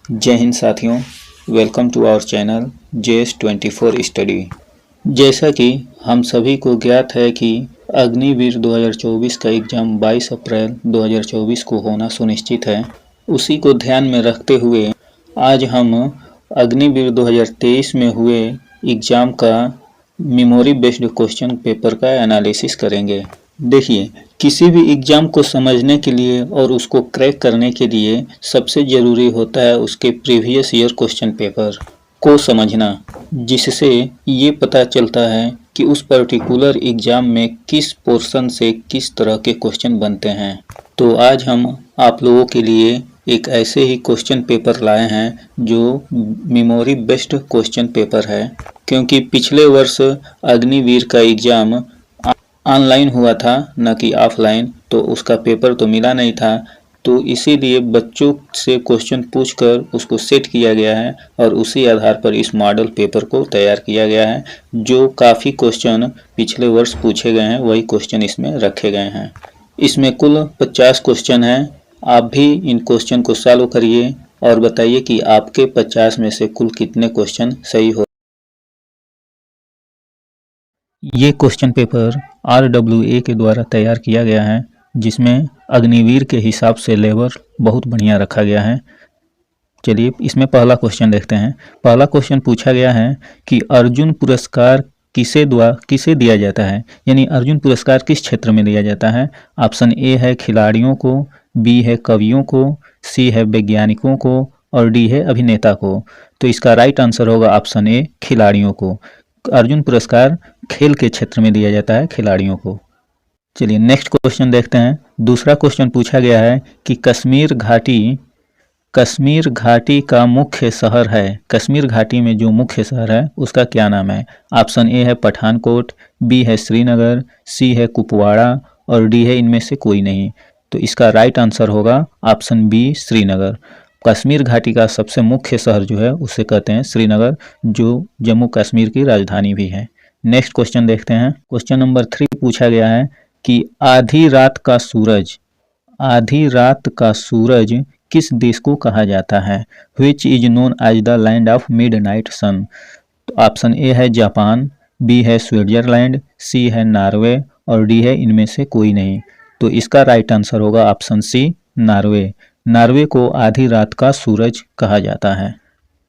जय हिंद साथियों, welcome to our channel JS24 study. जैसा कि हम सभी को ज्ञात है कि अग्निवीर 2024 का एग्ज़ाम 22 अप्रैल 2024 को होना सुनिश्चित है। उसी को ध्यान में रखते हुए आज हम अग्निवीर 2023 में हुए एग्ज़ाम का मेमोरी बेस्ड क्वेश्चन पेपर का एनालिसिस करेंगे। देखिए, किसी भी एग्ज़ाम को समझने के लिए और उसको क्रैक करने के लिए सबसे ज़रूरी होता है उसके प्रीवियस ईयर क्वेश्चन पेपर को समझना, जिससे ये पता चलता है कि उस पर्टिकुलर एग्ज़ाम में किस पोर्शन से किस तरह के क्वेश्चन बनते हैं। तो आज हम आप लोगों के लिए एक ऐसे ही क्वेश्चन पेपर लाए हैं जो मेमोरी बेस्ड क्वेश्चन पेपर है, क्योंकि पिछले वर्ष अग्निवीर का एग्ज़ाम ऑनलाइन हुआ था न कि ऑफलाइन, तो उसका पेपर तो मिला नहीं था। तो इसीलिए बच्चों से क्वेश्चन पूछकर उसको सेट किया गया है और उसी आधार पर इस मॉडल पेपर को तैयार किया गया है। जो काफ़ी क्वेश्चन पिछले वर्ष पूछे गए हैं वही क्वेश्चन इसमें रखे गए हैं। इसमें कुल 50 क्वेश्चन हैं। आप भी इन क्वेश्चन को सॉल्व करिए और बताइए कि आपके 50 में से कुल कितने क्वेश्चन सही हो। ये क्वेश्चन पेपर RWA के द्वारा तैयार किया गया है, जिसमें अग्निवीर के हिसाब से लेवल बहुत बढ़िया रखा गया है। चलिए इसमें पहला क्वेश्चन देखते हैं। पहला क्वेश्चन पूछा गया है कि अर्जुन पुरस्कार किसे दिया जाता है, यानी अर्जुन पुरस्कार किस क्षेत्र में दिया जाता है। ऑप्शन ए है खिलाड़ियों को, बी है कवियों को, सी है वैज्ञानिकों को और डी है अभिनेता को। तो इसका राइट आंसर होगा ऑप्शन ए, खिलाड़ियों को। अर्जुन पुरस्कार खेल के क्षेत्र में दिया जाता है खिलाड़ियों को। चलिए नेक्स्ट क्वेश्चन देखते हैं। दूसरा क्वेश्चन पूछा गया है कि कश्मीर घाटी का मुख्य शहर है, कश्मीर घाटी में जो मुख्य शहर है उसका क्या नाम है। ऑप्शन ए है पठानकोट, बी है श्रीनगर, सी है कुपवाड़ा और डी है इनमें से कोई नहीं। तो इसका राइट आंसर होगा ऑप्शन बी, श्रीनगर। कश्मीर घाटी का सबसे मुख्य शहर जो है उसे कहते हैं श्रीनगर, जो जम्मू कश्मीर की राजधानी भी है। नेक्स्ट क्वेश्चन देखते हैं। क्वेश्चन नंबर 3 पूछा गया है कि आधी रात का सूरज किस देश को कहा जाता है। Which is known as the land of midnight sun. तो ऑप्शन ए है जापान, बी है स्विट्जरलैंड, सी है नॉर्वे और डी है इनमें से कोई नहीं। तो इसका राइट आंसर होगा ऑप्शन सी, नॉर्वे। नॉर्वे को आधी रात का सूरज कहा जाता है।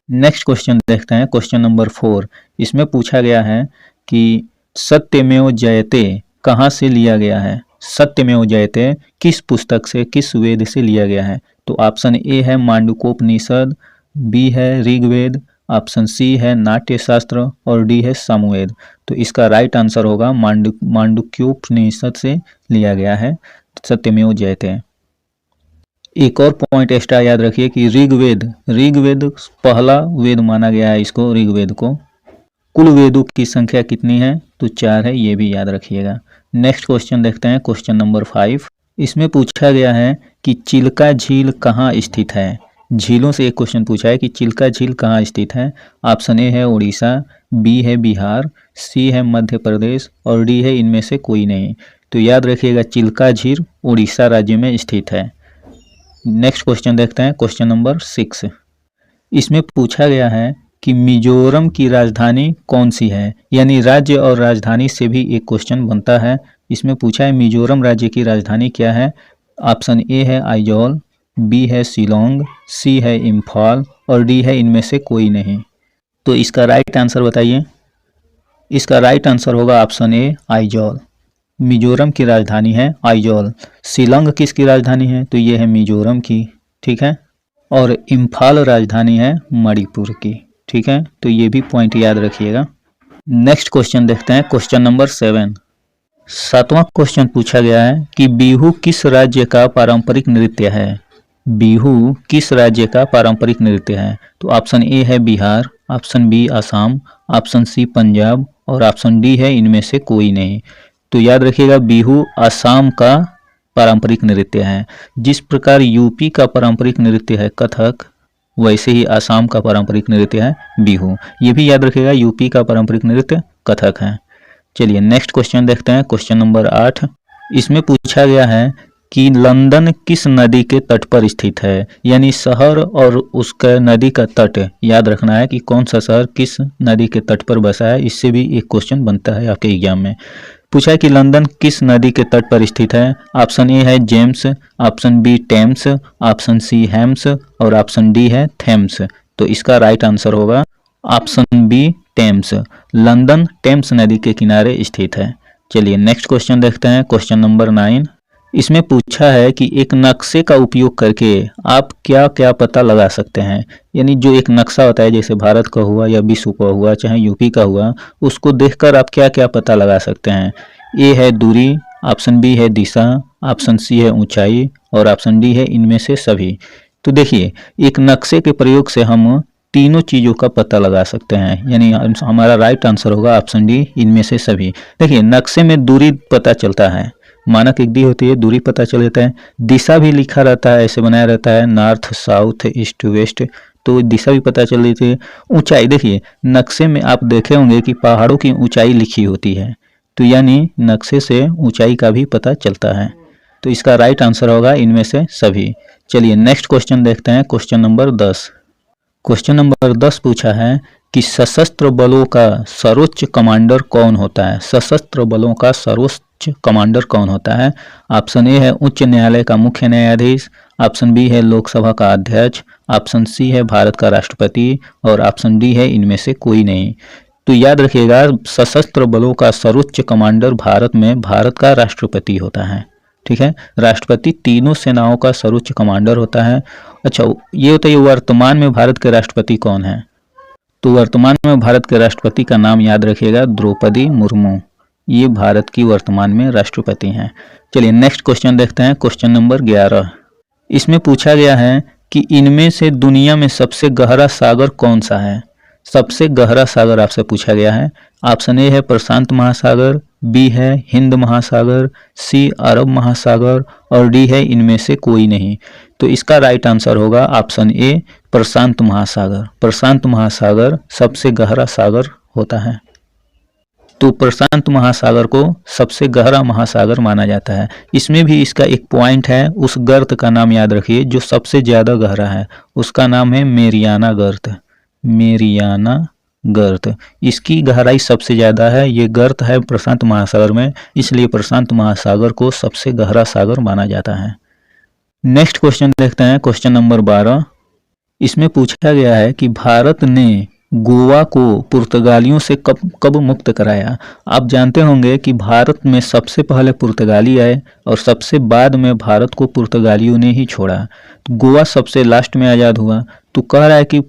नेक्स्ट क्वेश्चन देखते हैं। क्वेश्चन नंबर 4, इसमें पूछा गया है कि सत्यमेव जयते कहाँ से लिया गया है। सत्यमेव जयते किस पुस्तक से, किस वेद से लिया गया है। तो ऑप्शन ए है मांडुक्योपनिषद, बी है ऋग्वेद, ऑप्शन सी है नाट्यशास्त्र और डी है सामवेद। तो इसका राइट आंसर होगा मांडुक्योपनिषद से लिया गया है सत्यमेव जयते। एक और पॉइंट एक्स्ट्रा याद रखिए कि ऋग्वेद पहला वेद माना गया है इसको, ऋग्वेद को। कुल वेदों की संख्या कितनी है, तो 4 है, ये भी याद रखिएगा। नेक्स्ट क्वेश्चन देखते हैं। क्वेश्चन नंबर 5, इसमें पूछा गया है कि चिल्का झील कहाँ स्थित है। झीलों से एक क्वेश्चन पूछा है कि चिल्का झील कहाँ स्थित है। ऑप्शन ए है उड़ीसा, बी है बिहार, सी है मध्य प्रदेश और डी है इनमें से कोई नहीं। तो याद रखिएगा चिल्का झील उड़ीसा राज्य में स्थित है। नेक्स्ट क्वेश्चन देखते हैं। क्वेश्चन नंबर 6, इसमें पूछा गया है कि मिजोरम की राजधानी कौन सी है, यानी राज्य और राजधानी से भी एक क्वेश्चन बनता है। इसमें पूछा है मिजोरम राज्य की राजधानी क्या है। ऑप्शन ए है आइजॉल, बी है शिलोंग, सी है इम्फाल और डी है इनमें से कोई नहीं। तो इसका राइट आंसर बताइए। इसका राइट आंसर होगा ऑप्शन ए, आइजॉल। मिजोरम की राजधानी है आइजॉल। शिलोंग किसकी राजधानी है, तो ये है मिजोरम की, ठीक है। और इम्फाल राजधानी है मणिपुर की, ठीक है। तो ये भी पॉइंट याद रखिएगा। नेक्स्ट क्वेश्चन देखते हैं। क्वेश्चन नंबर 7, 7वां क्वेश्चन पूछा गया है कि बिहू किस राज्य का पारंपरिक नृत्य है। बिहू किस राज्य का पारंपरिक नृत्य है। तो ऑप्शन ए है Bihar, option B Assam, option C Punjab और ऑप्शन डी है इनमें से कोई नहीं। तो याद रखिएगा बिहू असम का पारंपरिक नृत्य है। जिस प्रकार यूपी का पारंपरिक नृत्य है कथक, वैसे ही असम का पारंपरिक नृत्य है बिहू। ये भी याद रखिएगा यूपी का पारंपरिक नृत्य कथक है। चलिए नेक्स्ट क्वेश्चन देखते हैं। क्वेश्चन नंबर 8, इसमें पूछा गया है कि लंदन किस नदी के तट पर स्थित है, यानी शहर और उसका नदी का तट याद रखना है कि कौन सा शहर किस नदी के तट पर बसा है। इससे भी एक क्वेश्चन बनता है आपके एग्जाम में। पूछा है कि लंदन किस नदी के तट पर स्थित है। ऑप्शन ए है James, option B Thames, option C Hems और ऑप्शन डी है थेम्स। तो इसका राइट आंसर होगा option B Thames. London Thames नदी के किनारे स्थित है। चलिए नेक्स्ट क्वेश्चन देखते हैं, क्वेश्चन नंबर 9। इसमें पूछा है कि एक नक्शे का उपयोग करके आप क्या क्या पता लगा सकते हैं, यानी जो एक नक्शा होता है जैसे भारत का हुआ या विश्व का हुआ चाहे यूपी का हुआ, उसको देखकर आप क्या क्या पता लगा सकते हैं। ए है दूरी, ऑप्शन बी है दिशा, ऑप्शन सी है ऊंचाई और ऑप्शन डी है इनमें से सभी। तो देखिए एक नक्शे के प्रयोग से हम तीनों चीज़ों का पता लगा सकते हैं, यानी हमारा राइट आंसर होगा ऑप्शन डी इनमें से सभी। देखिए नक्शे में दूरी पता चलता है, मानक एक दी होती है, दूरी पता चल जाता है। दिशा भी लिखा रहता है, ऐसे बनाया रहता है नॉर्थ साउथ ईस्ट वेस्ट, तो दिशा भी पता चल जाती है। ऊंचाई देखिए नक्शे में आप देखे होंगे कि पहाड़ों की ऊंचाई लिखी होती है, तो यानी नक्शे से ऊंचाई का भी पता चलता है। तो इसका राइट आंसर होगा इनमें से सभी। चलिए नेक्स्ट क्वेश्चन देखते हैं, क्वेश्चन नंबर 10। क्वेश्चन नंबर 10 पूछा है कि सशस्त्र बलों का सर्वोच्च कमांडर कौन होता है। सशस्त्र बलों का सर्वोच्च कमांडर कौन होता है। ऑप्शन ए है उच्च न्यायालय का मुख्य न्यायाधीश, ऑप्शन बी है लोकसभा का अध्यक्ष, ऑप्शन सी है भारत का राष्ट्रपति और ऑप्शन डी है इनमें से कोई नहीं। तो याद रखिएगा सशस्त्र बलों का सर्वोच्च कमांडर भारत में भारत का राष्ट्रपति होता है। ठीक है, राष्ट्रपति तीनों सेनाओं का सर्वोच्च कमांडर होता है। अच्छा ये बताइए वर्तमान में भारत के राष्ट्रपति कौन है। तो वर्तमान में भारत के राष्ट्रपति का नाम याद रखिएगा द्रौपदी मुर्मू, ये भारत की वर्तमान में राष्ट्रपति हैं। चलिए नेक्स्ट क्वेश्चन देखते हैं, क्वेश्चन नंबर 11। इसमें पूछा गया है कि इनमें से दुनिया में सबसे गहरा सागर कौन सा है। सबसे गहरा सागर आपसे पूछा गया है। ऑप्शन ए है प्रशांत महासागर, बी है हिंद महासागर, सी अरब महासागर और डी है इनमें से कोई नहीं। तो इसका राइट आंसर होगा ऑप्शन ए प्रशांत महासागर। प्रशांत महासागर सबसे गहरा सागर होता है। तो प्रशांत महासागर को सबसे गहरा महासागर माना जाता है। इसमें भी इसका एक पॉइंट है, उस गर्त का नाम याद रखिए जो सबसे ज़्यादा गहरा है, उसका नाम है मेरियाना गर्त। मेरियाना गर्त, इसकी गहराई सबसे ज़्यादा है। ये गर्त है प्रशांत महासागर में, इसलिए प्रशांत महासागर को सबसे गहरा सागर माना जाता है। नेक्स्ट क्वेश्चन देखते हैं, क्वेश्चन नंबर 12। इसमें पूछा गया है कि भारत ने गोवा को पुर्तगालियों से कब मुक्त कराया। आप जानते होंगे कि भारत में सबसे पहले पुर्तगाली आए और सबसे बाद में भारत को पुर्तगालियों ने ही छोड़ा। तो गोवा सबसे लास्ट में आज़ाद हुआ। तो कह रहा है कि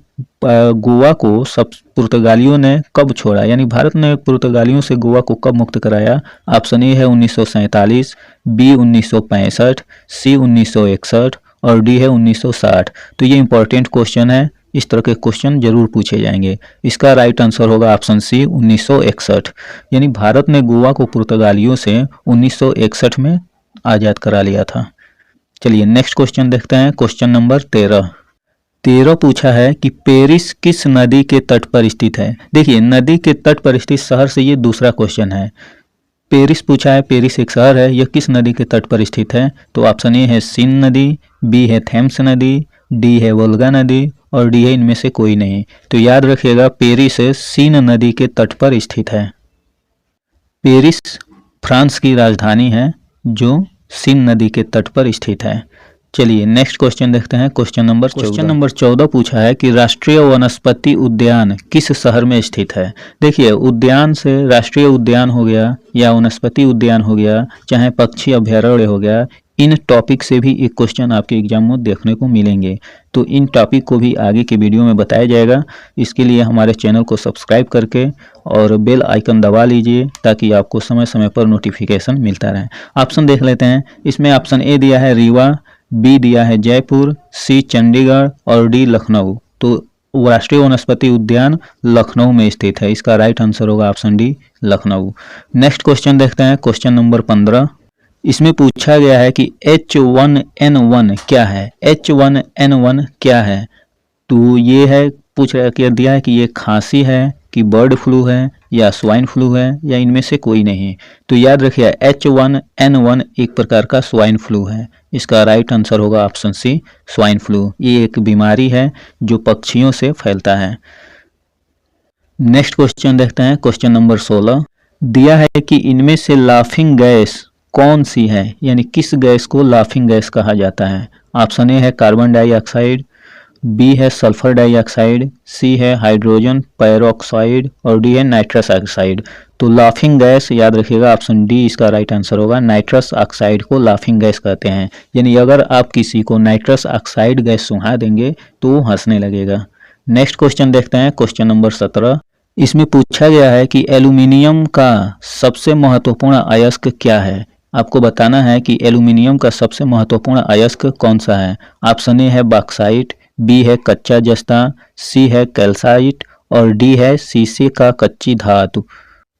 गोवा को सब पुर्तगालियों ने कब छोड़ा, यानी भारत ने पुर्तगालियों से गोवा को कब मुक्त कराया। ऑप्शन ए है 1947, बी 1965, सी 1961 और डी है 1960। तो ये इंपॉर्टेंट क्वेश्चन है, इस तरह के क्वेश्चन जरूर पूछे जाएंगे। इसका राइट आंसर होगा ऑप्शन सी 1961, यानी भारत ने गोवा को पुर्तगालियों से 1961 में आज़ाद करा लिया था। चलिए नेक्स्ट क्वेश्चन देखते हैं, क्वेश्चन नंबर 13। पूछा है कि पेरिस किस नदी के तट पर स्थित है। देखिए नदी के तट पर स्थित शहर से ये दूसरा क्वेश्चन है। पेरिस पूछा है, पेरिस एक शहर है, यह किस नदी के तट पर स्थित है। तो ऑप्शन ए है सीन नदी, बी है थेम्स नदी, डी है वोल्गा नदी और डी है इनमें से कोई नहीं। तो याद रखिएगा पेरिस सीन नदी के तट पर स्थित है। पेरिस फ्रांस की राजधानी है जो सीन नदी के तट पर स्थित है। चलिए नेक्स्ट क्वेश्चन देखते हैं, क्वेश्चन नंबर 14 पूछा है कि राष्ट्रीय वनस्पति उद्यान किस शहर में स्थित है। देखिए उद्यान से राष्ट्रीय उद्यान हो गया या वनस्पति उद्यान हो गया, चाहे पक्षी अभ्यारण्य हो गया, इन टॉपिक से भी एक क्वेश्चन आपके एग्जाम में देखने को मिलेंगे। तो इन टॉपिक को भी आगे के वीडियो में बताया जाएगा। इसके लिए हमारे चैनल को सब्सक्राइब करके और बेल आइकन दबा लीजिए ताकि आपको समय समय पर नोटिफिकेशन मिलता रहे। ऑप्शन देख लेते हैं, इसमें ऑप्शन ए दिया है रीवा, बी दिया है जयपुर, सी चंडीगढ़ और डी लखनऊ। तो राष्ट्रीय वनस्पति उद्यान लखनऊ में स्थित है। इसका राइट आंसर होगा option D Lucknow. Next question देखते हैं, क्वेश्चन नंबर 15। इसमें पूछा गया है कि H1N1 क्या है। H1N1 क्या है। तो ये है पूछ रहा है कि दिया है कि ये खांसी है कि बर्ड फ्लू है या स्वाइन फ्लू है या इनमें से कोई नहीं। तो याद रखिए H1N1 एक प्रकार का स्वाइन फ्लू है। इसका राइट आंसर होगा ऑप्शन सी स्वाइन फ्लू। ये एक बीमारी है जो पक्षियों से फैलता है। नेक्स्ट क्वेश्चन देखते हैं, क्वेश्चन नंबर 16 दिया है कि इनमें से लाफिंग गैस कौन सी है, यानी किस गैस को लाफिंग गैस कहा जाता है। ऑप्शन ए है कार्बन डाइऑक्साइड, बी है सल्फर डाइऑक्साइड, सी है हाइड्रोजन पेरोक्साइड और डी है नाइट्रस ऑक्साइड। तो लाफिंग गैस याद रखिएगा ऑप्शन डी इसका राइट आंसर होगा। नाइट्रस ऑक्साइड को लाफिंग गैस कहते हैं, यानी अगर आप किसी को नाइट्रस ऑक्साइड गैस सुंघा देंगे तो वो हंसने लगेगा। नेक्स्ट क्वेश्चन देखते हैं, क्वेश्चन नंबर 17 इसमें पूछा गया है कि एल्यूमिनियम का सबसे महत्वपूर्ण अयस्क क्या है। आपको बताना है कि एल्यूमिनियम का सबसे महत्वपूर्ण अयस्क कौन सा है। ऑप्शन ए है बॉक्साइट, बी है कच्चा जस्ता, सी है कैल्साइट और डी है शीशे का कच्ची धातु।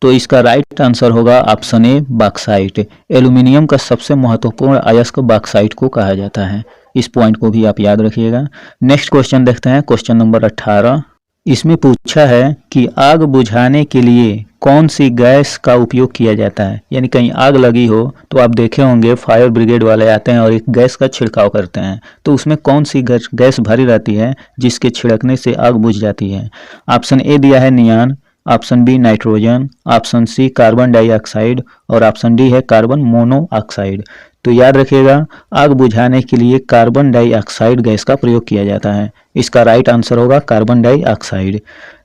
तो इसका राइट आंसर होगा ऑप्शन ए बॉक्साइट। एल्यूमिनियम का सबसे महत्वपूर्ण अयस्क बॉक्साइट को कहा जाता है। इस पॉइंट को भी आप याद रखिएगा। नेक्स्ट क्वेश्चन देखते हैं, क्वेश्चन नंबर 18 इसमें पूछा है कि आग बुझाने के लिए कौन सी गैस का उपयोग किया जाता है। यानी कहीं आग लगी हो तो आप देखे होंगे फायर ब्रिगेड वाले आते हैं और एक गैस का छिड़काव करते हैं, तो उसमें कौन सी गैस भरी रहती है जिसके छिड़कने से आग बुझ जाती है। ऑप्शन ए दिया है neon, option B nitrogen, option C carbon dioxide और ऑप्शन डी है कार्बन मोनोऑक्साइड। तो याद रखिएगा आग बुझाने के लिए कार्बन डाइऑक्साइड गैस का प्रयोग किया जाता है। इसका राइट आंसर होगा कार्बन डाइऑक्साइड।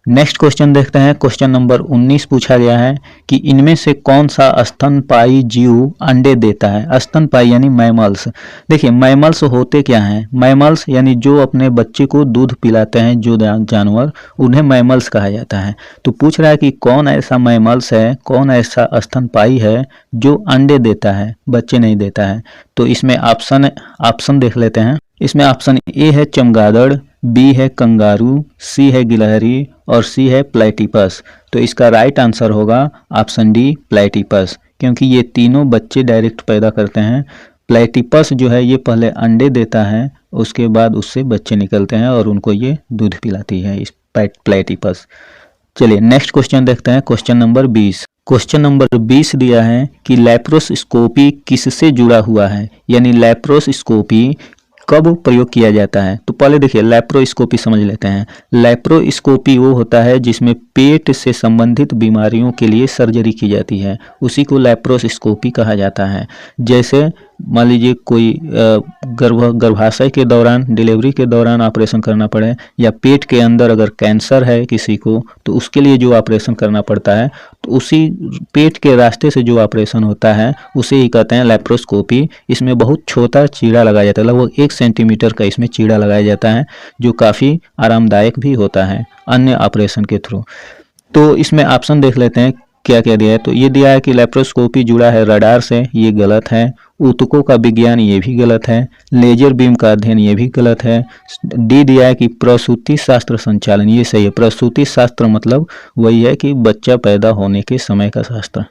नेक्स्ट क्वेश्चन देखते हैं, क्वेश्चन नंबर 19 पूछा गया है कि इनमें से कौन सा स्तनपायी जीव अंडे देता है। स्तनपायी यानी मैमल्स। देखिए मैमल्स होते क्या हैं, मैमल्स यानी जो अपने बच्चे को दूध पिलाते हैं जो जानवर, उन्हें मैमल्स कहा जाता है। तो पूछ रहा है कि कौन ऐसा मैमल्स है, कौन ऐसा स्तनपायी है जो अंडे देता है बच्चे नहीं देता है। तो इसमें ऑप्शन देख लेते हैं। इसमें ऑप्शन ए है चमगादड़, बी है कंगारू, सी है गिलहरी और सी है प्लेटिपस। तो इसका राइट आंसर होगा ऑप्शन डी प्लेटिपस, क्योंकि ये तीनों बच्चे डायरेक्ट पैदा करते हैं। प्लेटिपस जो है ये पहले अंडे देता है, उसके बाद उससे बच्चे निकलते हैं और उनको ये दूध पिलाती है इस प्लेटिपस। चलिए नेक्स्ट क्वेश्चन देखते हैं, क्वेश्चन नंबर 20। क्वेश्चन नंबर 20 दिया है कि लैप्रोस्कोपी किससे जुड़ा हुआ है, यानी लैप्रोस्कोपी कब प्रयोग किया जाता है। तो पहले देखिए लैप्रोस्कोपी समझ लेते हैं। लैप्रोस्कोपी वो होता है जिसमें पेट से संबंधित बीमारियों के लिए सर्जरी की जाती है, उसी को लैप्रोस्कोपी कहा जाता है। जैसे मान लीजिए कोई गर्भाशय के दौरान, डिलीवरी के दौरान ऑपरेशन करना पड़े, या पेट के अंदर अगर कैंसर है किसी को तो उसके लिए जो ऑपरेशन करना पड़ता है, तो उसी पेट के रास्ते से जो ऑपरेशन होता है उसे ही कहते हैं लैप्रोस्कोपी। इसमें बहुत छोटा चीरा लगाया जाता है, लगभग 1 सेंटीमीटर का इसमें चीरा लगाया जाता है, जो काफ़ी आरामदायक भी होता है अन्य ऑपरेशन के थ्रू। तो इसमें ऑप्शन देख लेते हैं क्या क्या दिया है। तो ये दिया है कि लैप्रोस्कोपी जुड़ा है रडार से, ये गलत है। ऊतकों का विज्ञान, ये भी गलत है। लेजर बीम का अध्ययन, ये भी गलत है। डी दिया है कि प्रसूति शास्त्र संचालन, ये सही है। प्रसूति शास्त्र मतलब वही है कि बच्चा पैदा होने के समय का शास्त्र,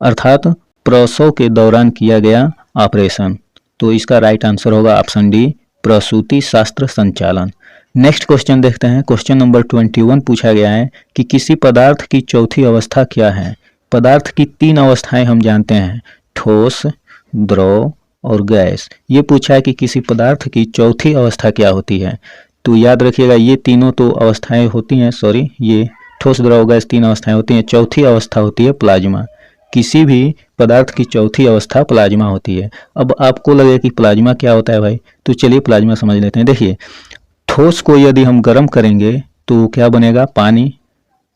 अर्थात प्रसव के दौरान किया गया ऑपरेशन। तो इसका राइट आंसर होगा ऑप्शन डी प्रसूति शास्त्र संचालन। नेक्स्ट क्वेश्चन देखते हैं, क्वेश्चन नंबर 21 पूछा गया है कि किसी पदार्थ की चौथी अवस्था क्या है। पदार्थ की 3 अवस्थाएं हम जानते हैं, ठोस, द्रव और गैस। ये पूछा है कि किसी पदार्थ की चौथी अवस्था क्या होती है। तो याद रखिएगा ये तीनों तो अवस्थाएं होती हैं, ये ठोस, द्रव, गैस 3 अवस्थाएं होती हैं। चौथी अवस्था होती है प्लाज्मा। किसी भी पदार्थ की चौथी अवस्था प्लाज्मा होती है। अब आपको लगे कि प्लाज्मा क्या होता है भाई, तो चलिए प्लाज्मा समझ लेते हैं। देखिए ठोस को यदि हम गर्म करेंगे तो क्या बनेगा, पानी,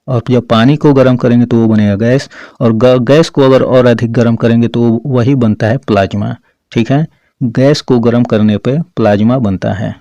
और जब पानी को गर्म करेंगे तो वो बनेगा गैस, और गैस को अगर और अधिक गर्म करेंगे तो वही बनता है प्लाज्मा। ठीक है, गैस को गर्म करने पे प्लाज्मा बनता है।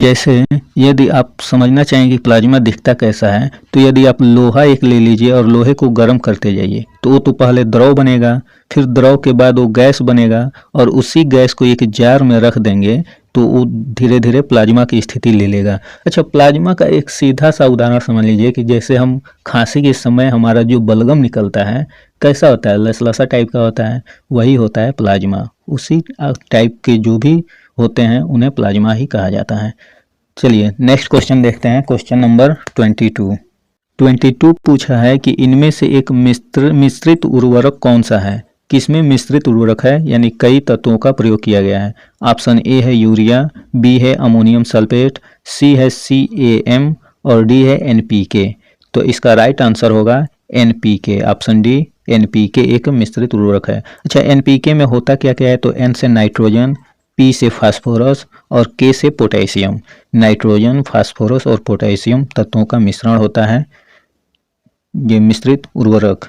जैसे यदि आप समझना चाहेंगे कि प्लाज्मा दिखता कैसा है, तो यदि आप लोहा एक ले लीजिए और लोहे को गर्म करते जाइए तो वो तो पहले द्रव बनेगा, फिर द्रव के बाद वो गैस बनेगा, और उसी गैस को एक जार में रख देंगे तो वो धीरे धीरे प्लाज्मा की स्थिति ले लेगा। अच्छा, प्लाज्मा का एक सीधा सा उदाहरण समझ लीजिए कि जैसे हम खांसी के समय हमारा जो बलगम निकलता है कैसा होता है, लसलसा टाइप का होता है, वही होता है प्लाज्मा। उसी टाइप के जो भी होते हैं उन्हें प्लाज्मा ही कहा जाता है। चलिए नेक्स्ट क्वेश्चन देखते हैं, क्वेश्चन नंबर 22। 22 पूछा है कि इनमें से एक मिश्रित उर्वरक कौन सा है। किसमें मिश्रित उर्वरक है, यानी कई तत्वों का प्रयोग किया गया है। ऑप्शन ए है यूरिया, बी है अमोनियम सल्फेट, सी है CAM और डी है NPK। तो इसका राइट आंसर होगा NPK, ऑप्शन डी NPK एक मिश्रित उर्वरक है। अच्छा, NPK में होता क्या क्या है, तो N से नाइट्रोजन, P से फास्फोरस और K से पोटेशियम। नाइट्रोजन, फास्फोरस और पोटेशियम तत्वों का मिश्रण होता है ये मिश्रित उर्वरक।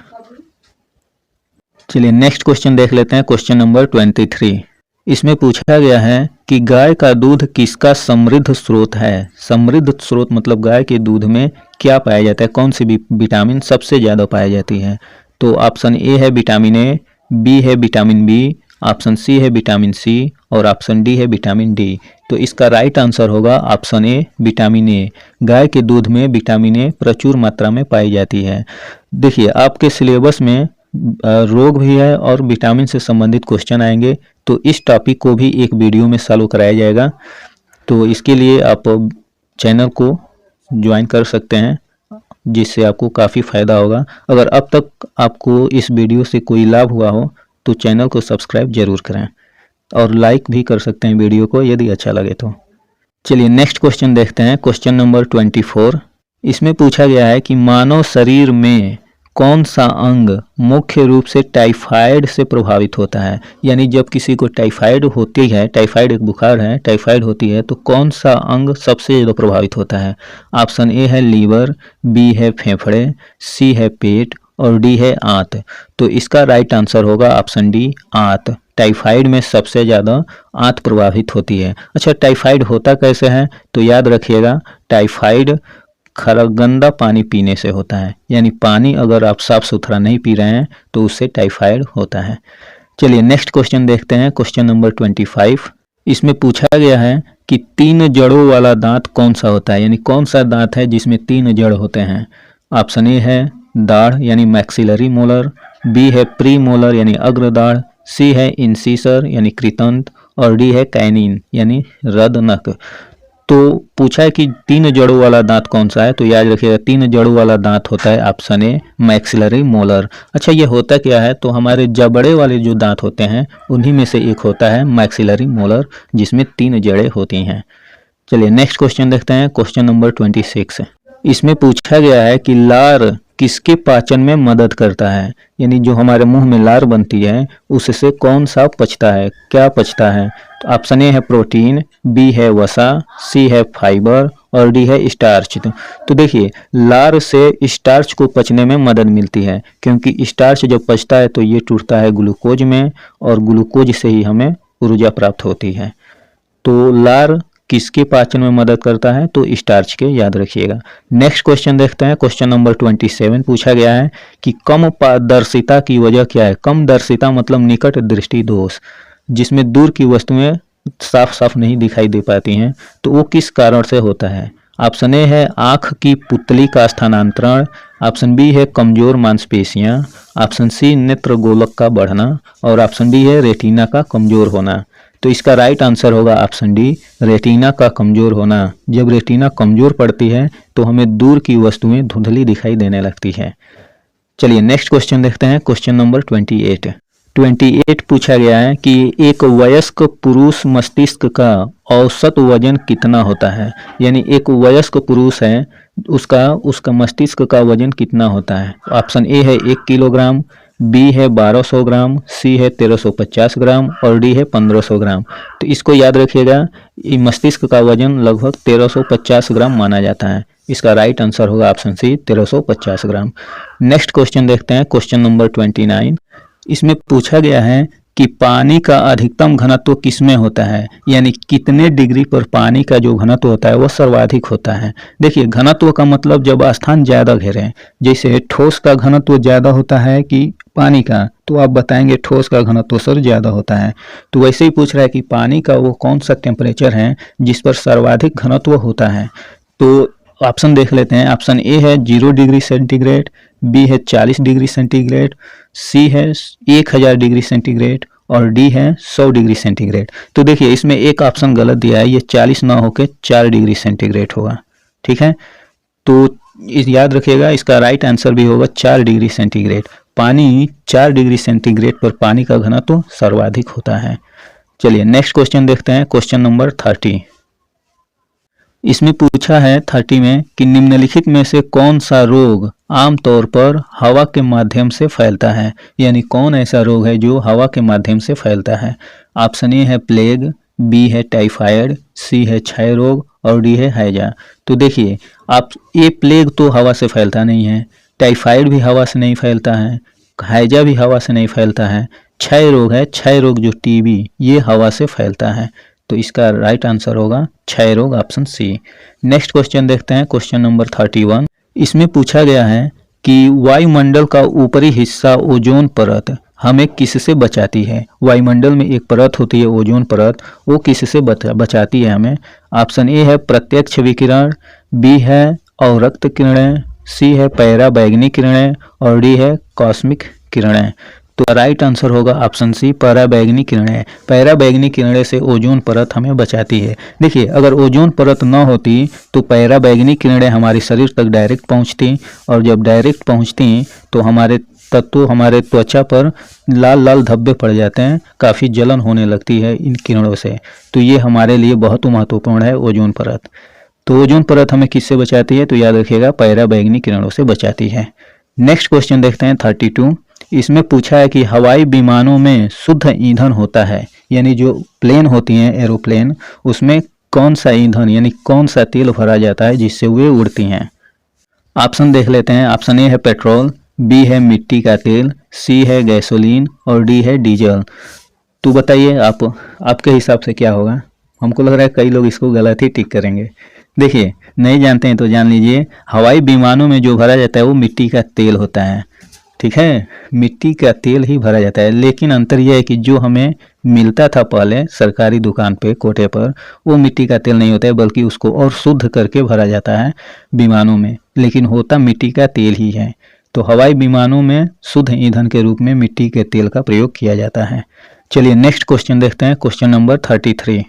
चलिए नेक्स्ट क्वेश्चन देख लेते हैं, क्वेश्चन नंबर 23। इसमें पूछा गया है कि गाय का दूध किसका समृद्ध स्रोत है। समृद्ध स्रोत मतलब गाय के दूध में क्या पाया जाता है, कौन सी विटामिन सबसे ज़्यादा पाई जाती है। तो ऑप्शन ए है विटामिन ए, बी है विटामिन बी, ऑप्शन सी है विटामिन सी और ऑप्शन डी है विटामिन डी। तो इसका राइट आंसर होगा ऑप्शन ए विटामिन ए। गाय के दूध में विटामिन ए प्रचुर मात्रा में पाई जाती है। देखिए आपके सिलेबस में रोग भी है और विटामिन से संबंधित क्वेश्चन आएंगे, तो इस टॉपिक को भी एक वीडियो में सॉल्व कराया जाएगा। तो इसके लिए आप चैनल को ज्वाइन कर सकते हैं, जिससे आपको काफ़ी फ़ायदा होगा। अगर अब तक आपको इस वीडियो से कोई लाभ हुआ हो तो चैनल को सब्सक्राइब जरूर करें और लाइक भी कर सकते हैं वीडियो को यदि अच्छा लगे तो। चलिए नेक्स्ट क्वेश्चन देखते हैं, क्वेश्चन नंबर 24। इसमें पूछा गया है कि मानव शरीर में कौन सा अंग मुख्य रूप से टाइफाइड से प्रभावित होता है। यानी जब किसी को टाइफाइड होती है, टाइफाइड एक बुखार है, टाइफाइड होती है तो कौन सा अंग सबसे ज़्यादा प्रभावित होता है। ऑप्शन ए है लीवर, बी है फेफड़े, सी है पेट और डी है आंत। तो इसका राइट आंसर होगा ऑप्शन डी आंत। टाइफाइड में सबसे ज़्यादा आंत प्रभावित होती है। अच्छा, टाइफाइड होता कैसे है, तो याद रखिएगा टाइफाइड गंदा पानी पीने से होता है। यानी पानी अगर आप साफ सुथरा नहीं पी रहे हैं तो उससे टाइफाइड होता है। चलिए नेक्स्ट क्वेश्चन देखते हैं, क्वेश्चन नंबर 25। इसमें पूछा गया है कि 3 जड़ों वाला दांत कौन सा होता है। यानी कौन सा दांत है जिसमें 3 जड़ होते हैं। ऑप्शन ए है दाढ़ यानी मैक्सिलरी मोलर, बी है प्री मोलर यानी अग्रदाढ़, सी है इंसिसर यानी कृतंत और डी है कैनिन यानी रदनक। तो पूछा है कि 3 जड़ों वाला दांत कौन सा है, तो याद रखिएगा 3 जड़ों वाला दांत होता है ऑप्शन ए मैक्सिलरी मोलर। अच्छा, ये होता क्या है, तो हमारे जबड़े वाले जो दांत होते हैं उन्हीं में से एक होता है मैक्सिलरी मोलर, जिसमें 3 जड़ें होती हैं। चलिए नेक्स्ट क्वेश्चन देखते हैं, क्वेश्चन नंबर 26। इसमें पूछा गया है कि लार किसके पाचन में मदद करता है। यानी जो हमारे मुंह में लार बनती है उससे कौन सा पचता है, क्या पचता है। तो ऑप्शन ए है प्रोटीन, बी है वसा, सी है फाइबर और डी है स्टार्च। तो देखिए लार से स्टार्च को पचने में मदद मिलती है, क्योंकि स्टार्च जब पचता है तो ये टूटता है ग्लूकोज में और ग्लूकोज से ही हमें ऊर्जा प्राप्त होती है। तो लार किसके पाचन में मदद करता है, तो स्टार्च के, याद रखिएगा। नेक्स्ट क्वेश्चन देखते हैं, क्वेश्चन नंबर 27 पूछा गया है कि कम पारदर्शिता की वजह क्या है। कम दर्शिता मतलब निकट दृष्टि दोष, जिसमें दूर की वस्तुएं साफ साफ नहीं दिखाई दे पाती हैं, तो वो किस कारण से होता है। ऑप्शन ए है आँख की पुतली का स्थानांतरण, ऑप्शन बी है कमजोर मांसपेशियां, ऑप्शन सी नेत्र गोलक का बढ़ना और ऑप्शन डी है रेटिना का कमजोर होना। तो इसका राइट आंसर होगा ऑप्शन डी रेटिना का कमजोर होना। जब रेटिना कमजोर पड़ती है तो हमें दूर की वस्तुएं धुंधली दिखाई देने लगती है। चलिए नेक्स्ट क्वेश्चन देखते हैं, क्वेश्चन नंबर 28 पूछा गया है कि एक वयस्क पुरुष मस्तिष्क का औसत वजन कितना होता है। यानी एक वयस्क पुरुष है उसका मस्तिष्क का वजन कितना होता है। ऑप्शन ए है 1 किलोग्राम, बी है 1200 ग्राम, सी है 1350 ग्राम और डी है 1500 ग्राम। तो इसको याद रखिएगा, मस्तिष्क का वजन लगभग 1350 ग्राम माना जाता है। इसका राइट आंसर होगा ऑप्शन सी 1350 ग्राम। नेक्स्ट क्वेश्चन देखते हैं, क्वेश्चन नंबर 29। इसमें पूछा गया है कि पानी का अधिकतम घनत्व किसमें होता है। यानी कितने डिग्री पर पानी का जो घनत्व होता है वो सर्वाधिक होता है। देखिए घनत्व का मतलब जब स्थान ज़्यादा घेरे, जैसे ठोस का घनत्व ज़्यादा होता है कि पानी का, तो आप बताएंगे ठोस का घनत्व सर ज़्यादा होता है। तो वैसे ही पूछ रहा है कि पानी का वो कौन सा टेम्परेचर है जिस पर सर्वाधिक घनत्व होता है। तो ऑप्शन देख लेते हैं। ऑप्शन ए है 0 डिग्री सेंटीग्रेड, बी है 40 डिग्री सेंटीग्रेड, सी है 1000 डिग्री सेंटीग्रेड और डी है 100 डिग्री सेंटीग्रेड। तो देखिए इसमें एक ऑप्शन गलत दिया है, ये 40 ना होकर 4 डिग्री सेंटीग्रेड होगा। ठीक है, तो इस याद रखिएगा, इसका राइट आंसर भी होगा 4 डिग्री सेंटीग्रेड। पानी 4 डिग्री सेंटीग्रेड पर पानी का घनत्व तो सर्वाधिक होता है। चलिए नेक्स्ट क्वेश्चन देखते हैं, क्वेश्चन नंबर 30। इसमें पूछा है 30 में कि निम्नलिखित में से कौन सा रोग आमतौर पर हवा के माध्यम से फैलता है, यानी कौन ऐसा रोग है जो हवा के माध्यम से फैलता है। ऑप्शन ए है प्लेग, बी है टाइफाइड, सी है क्षय रोग और डी है हैजा। तो देखिए आप, ये प्लेग तो हवा से फैलता नहीं है, टाइफाइड भी हवा से नहीं फैलता है, हैजा भी हवा से नहीं फैलता है, क्षय रोग है, क्षय रोग जो टीबी, ये हवा से फैलता है। तो इसका राइट आंसर होगा क्षय रोग, ऑप्शन सी। नेक्स्ट क्वेश्चन देखते हैं, क्वेश्चन नंबर 31। इसमें पूछा गया है कि वायुमंडल का ऊपरी हिस्सा ओजोन परत हमें किससे बचाती है। वायुमंडल में एक परत होती है ओजोन परत, वो किससे बचाती है हमें। ऑप्शन ए है प्रत्यक्ष विकिरण, बी है अवरक्त किरणें, सी है पराबैंगनी किरणें और डी है कॉस्मिक किरणें। तो राइट आंसर होगा ऑप्शन सी पराबैंगनी किरणें। पराबैंगनी किरणें से ओजोन परत हमें बचाती है। देखिए अगर ओजोन परत न होती तो पराबैंगनी किरणें हमारे शरीर तक डायरेक्ट पहुंचती, और जब डायरेक्ट पहुंचती तो हमारे तत्व, हमारे त्वचा पर लाल लाल धब्बे पड़ जाते हैं, काफ़ी जलन होने लगती है इन किरणों से। तो ये हमारे लिए बहुत महत्वपूर्ण है ओजोन परत। तो ओजोन परत हमें किससे बचाती है, तो याद रखिएगा पराबैंगनी किरणों से बचाती है। नेक्स्ट क्वेश्चन देखते हैं 32। इसमें पूछा है कि हवाई विमानों में शुद्ध ईंधन होता है, यानी जो प्लेन होती हैं एरोप्लेन, उसमें कौन सा ईंधन यानी कौन सा तेल भरा जाता है जिससे वे उड़ती हैं। ऑप्शन देख लेते हैं। ऑप्शन ए है पेट्रोल, बी है मिट्टी का तेल, सी है गैसोलीन और डी है डीजल। तो बताइए आपके हिसाब से क्या होगा। हमको लग रहा है कई लोग इसको गलत ही टिक करेंगे। देखिए नहीं जानते हैं तो जान लीजिए, हवाई विमानों में जो भरा जाता है वो मिट्टी का तेल होता है। ठीक है, मिट्टी का तेल ही भरा जाता है, लेकिन अंतर यह है कि जो हमें मिलता था पहले सरकारी दुकान पे कोटे पर, वो मिट्टी का तेल नहीं होता है, बल्कि उसको और शुद्ध करके भरा जाता है विमानों में, लेकिन होता मिट्टी का तेल ही है। तो हवाई विमानों में शुद्ध ईंधन के रूप में मिट्टी के तेल का प्रयोग किया जाता है। चलिए नेक्स्ट क्वेश्चन देखते हैं, क्वेश्चन नंबर 33।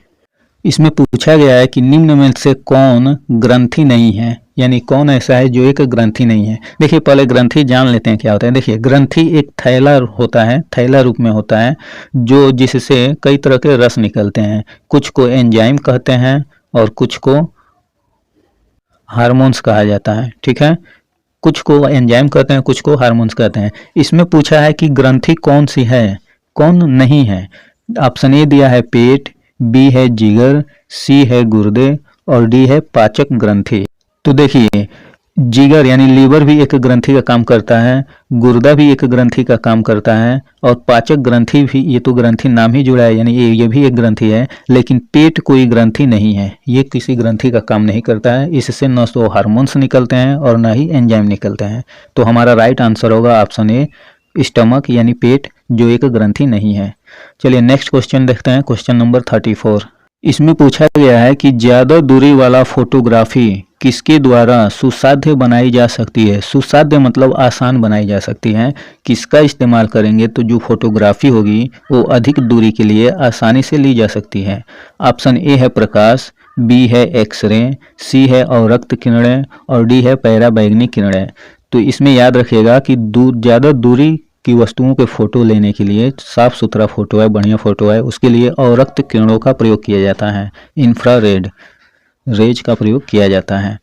इसमें पूछा गया है कि निम्न में से कौन ग्रंथि नहीं है, यानी कौन ऐसा है जो एक ग्रंथि नहीं है। देखिए पहले ग्रंथि जान लेते हैं क्या होता है। देखिए ग्रंथि एक थैला होता है, थैला रूप में होता है, जो जिससे कई तरह के रस निकलते हैं। कुछ को एंजाइम कहते हैं और कुछ को हार्मोन्स कहा जाता है। ठीक है, कुछ को एंजाइम कहते हैं, कुछ को हार्मोन्स कहते हैं। इसमें पूछा है कि ग्रंथि कौन सी है, कौन नहीं है। ऑप्शन ए दिया है पेट, बी है जिगर, सी है गुर्दे और डी है पाचक ग्रंथि। तो देखिए जिगर यानी लीवर भी एक ग्रंथि का काम करता है, गुर्दा भी एक ग्रंथि का काम करता है और पाचक ग्रंथि भी, ये तो ग्रंथि नाम ही जुड़ा है, यानी ये भी एक ग्रंथि है। लेकिन पेट कोई ग्रंथि नहीं है, ये किसी ग्रंथि का काम नहीं करता है। इससे न तो हार्मोन्स निकलते हैं और न ही एंजाइम निकलते हैं। तो हमारा राइट आंसर होगा ऑप्शन ए स्टमक यानी पेट, जो एक ग्रंथि नहीं है। चलिए नेक्स्ट क्वेश्चन देखते हैं, क्वेश्चन नंबर 34। इसमें पूछा गया है कि ज़्यादा दूरी वाला फोटोग्राफी किसके द्वारा सुसाध्य बनाई जा सकती है। सुसाध्य मतलब आसान बनाई जा सकती है। किसका इस्तेमाल करेंगे तो जो फोटोग्राफी होगी वो अधिक दूरी के लिए आसानी से ली जा सकती है। ऑप्शन ए है प्रकाश, बी है एक्सरे, सी है अवरक्त किरणें और डी है पराबैंगनी किरणें। तो इसमें याद रखिएगा कि ज़्यादा दूरी की वस्तुओं के फोटो लेने के लिए, साफ सुथरा फोटो है, बढ़िया फोटो है, उसके लिए अवरक्त किरणों का प्रयोग किया जाता है, इंफ्रारेड रेज का प्रयोग किया जाता है।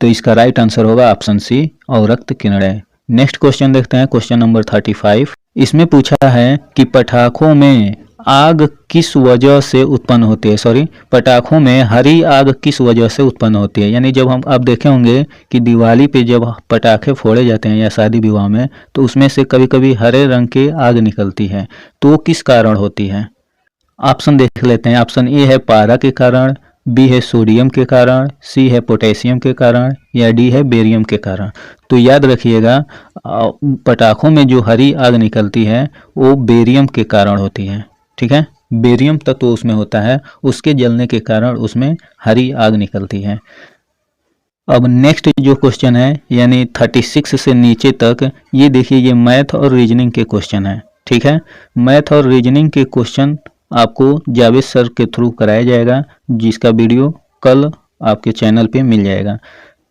तो इसका राइट आंसर होगा ऑप्शन सी अवरक्त किरणें। नेक्स्ट क्वेश्चन देखते हैं, क्वेश्चन नंबर 35। इसमें पूछा है कि पटाखों में आग किस वजह से उत्पन्न होती है, पटाखों में हरी आग किस वजह से उत्पन्न होती है। यानी जब आप देखे होंगे कि दिवाली पे जब पटाखे फोड़े जाते हैं या शादी विवाह में, तो उसमें से कभी कभी हरे रंग की आग निकलती है, तो वो किस कारण होती है। ऑप्शन देख लेते हैं। ऑप्शन ए है पारा के कारण, बी है सोडियम के कारण, सी है पोटेशियम के कारण या डी है बेरियम के कारण। तो याद रखिएगा पटाखों में जो हरी आग निकलती है वो बेरियम के कारण होती है। ठीक है, बेरियम तत्व उसमें होता है, उसके जलने के कारण उसमें हरी आग निकलती है। अब नेक्स्ट जो क्वेश्चन है यानी 36 से नीचे तक, ये देखिए ये मैथ और रीजनिंग के क्वेश्चन है। ठीक है, मैथ और रीजनिंग के क्वेश्चन आपको जावेद सर के थ्रू कराया जाएगा, जिसका वीडियो कल आपके चैनल पे मिल जाएगा।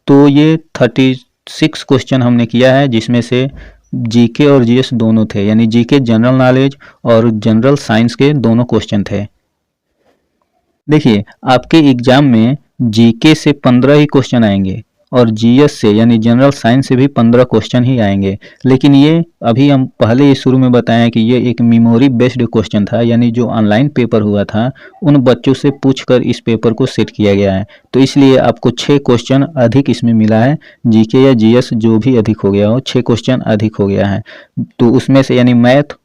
तो ये 36 क्वेश्चन हमने किया है, जिसमें से जीके और जीएस दोनों थे, यानी जीके जनरल नॉलेज और जनरल साइंस के दोनों क्वेश्चन थे। देखिए, आपके एग्जाम में जीके से 15 ही क्वेश्चन आएंगे और जीएस से यानी जनरल साइंस से भी 15 क्वेश्चन ही आएंगे। लेकिन ये अभी हम पहले ही शुरू में बताएं कि ये एक मेमोरी बेस्ड क्वेश्चन था, यानी जो ऑनलाइन पेपर हुआ था उन बच्चों से पूछकर इस पेपर को सेट किया गया है। तो इसलिए आपको 6 क्वेश्चन अधिक इसमें मिला है। जीके या जीएस जो भी अधिक हो गया हो, 6 क्वेश्चन अधिक हो गया है। तो उसमें से यानी मैथ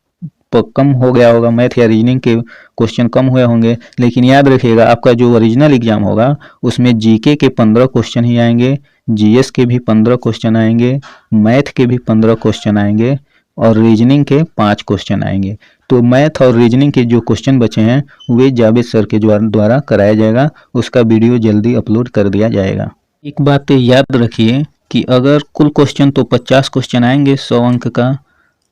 कम हो गया होगा, मैथ या रीजनिंग के क्वेश्चन कम हुए होंगे। लेकिन याद रखिएगा, आपका जो ओरिजिनल एग्जाम होगा उसमें जीके के 15 क्वेश्चन ही आएंगे, जीएस के भी 15 क्वेश्चन आएंगे, मैथ के भी 15 क्वेश्चन आएंगे और रीजनिंग के 5 क्वेश्चन आएंगे। तो मैथ और रीजनिंग के जो क्वेश्चन बचे हैं वे जावेद सर के द्वारा कराया जाएगा, उसका वीडियो जल्दी अपलोड कर दिया जाएगा। एक बात याद रखिए कि अगर कुल क्वेश्चन तो 50 क्वेश्चन आएंगे 100 अंक का,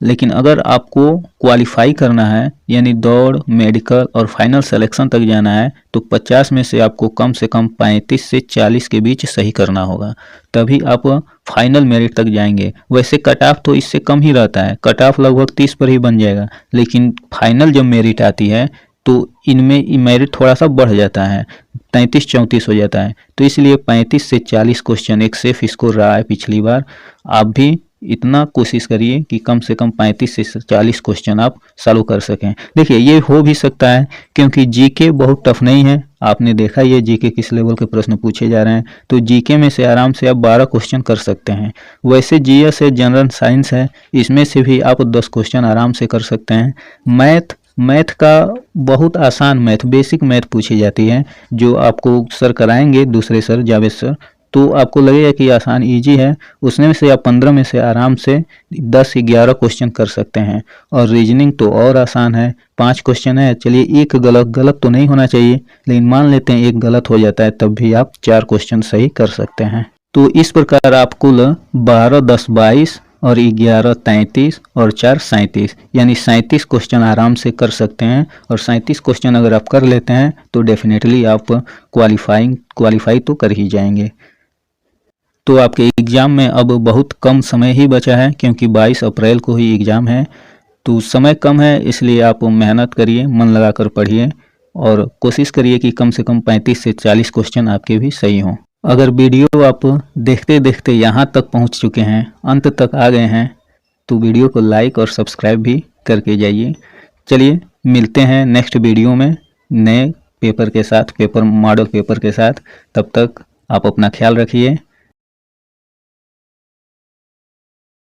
लेकिन अगर आपको क्वालिफाई करना है यानी दौड़, मेडिकल और फाइनल सिलेक्शन तक जाना है तो 50 में से आपको कम से कम 35 से 40 के बीच सही करना होगा, तभी आप फाइनल मेरिट तक जाएंगे। वैसे कट ऑफ तो इससे कम ही रहता है, कट ऑफ लगभग 30 पर ही बन जाएगा, लेकिन फाइनल जब मेरिट आती है तो इनमें मेरिट थोड़ा सा बढ़ जाता है, 33-34 हो जाता है। तो इसलिए 35 से 40 क्वेश्चन एक सेफ स्कोर रहा है पिछली बार। आप भी इतना कोशिश करिए कि कम से कम 35 से 40 क्वेश्चन आप सॉल्व कर सकें। देखिए, ये हो भी सकता है क्योंकि जीके बहुत टफ नहीं है। आपने देखा ये जीके किस लेवल के प्रश्न पूछे जा रहे हैं, तो जीके में से आराम से आप 12 क्वेश्चन कर सकते हैं। वैसे जीएस है, जनरल साइंस है, इसमें से भी आप 10 क्वेश्चन आराम से कर सकते हैं। मैथ का बहुत आसान मैथ, बेसिक मैथ पूछी जाती है, जो आपको सर कराएंगे, दूसरे सर जावेद सर, तो आपको लगेगा कि आसान इजी है। उसमें से आप 15 में से आराम से 10-11 क्वेश्चन कर सकते हैं। और रीजनिंग तो और आसान है, 5 क्वेश्चन है। चलिए, एक गलत तो नहीं होना चाहिए, लेकिन मान लेते हैं एक गलत हो जाता है, तब भी आप 4 क्वेश्चन सही कर सकते हैं। तो इस प्रकार आप कुल 12, 10, 22 और 11, 33 और 4, 37 यानी 37 क्वेश्चन आराम से कर सकते हैं। और 37 क्वेश्चन अगर आप कर लेते हैं तो डेफिनेटली आप क्वालिफाई तो कर ही जाएंगे। तो आपके एग्ज़ाम में अब बहुत कम समय ही बचा है, क्योंकि 22 अप्रैल को ही एग्ज़ाम है। तो समय कम है, इसलिए आप मेहनत करिए, मन लगाकर पढ़िए और कोशिश करिए कि कम से कम 35 से 40 क्वेश्चन आपके भी सही हों। अगर वीडियो आप देखते देखते यहाँ तक पहुँच चुके हैं, अंत तक आ गए हैं, तो वीडियो को लाइक और सब्सक्राइब भी करके जाइए। चलिए, मिलते हैं नेक्स्ट वीडियो में नए पेपर के साथ, मॉडल पेपर के साथ। तब तक आप अपना ख्याल रखिए।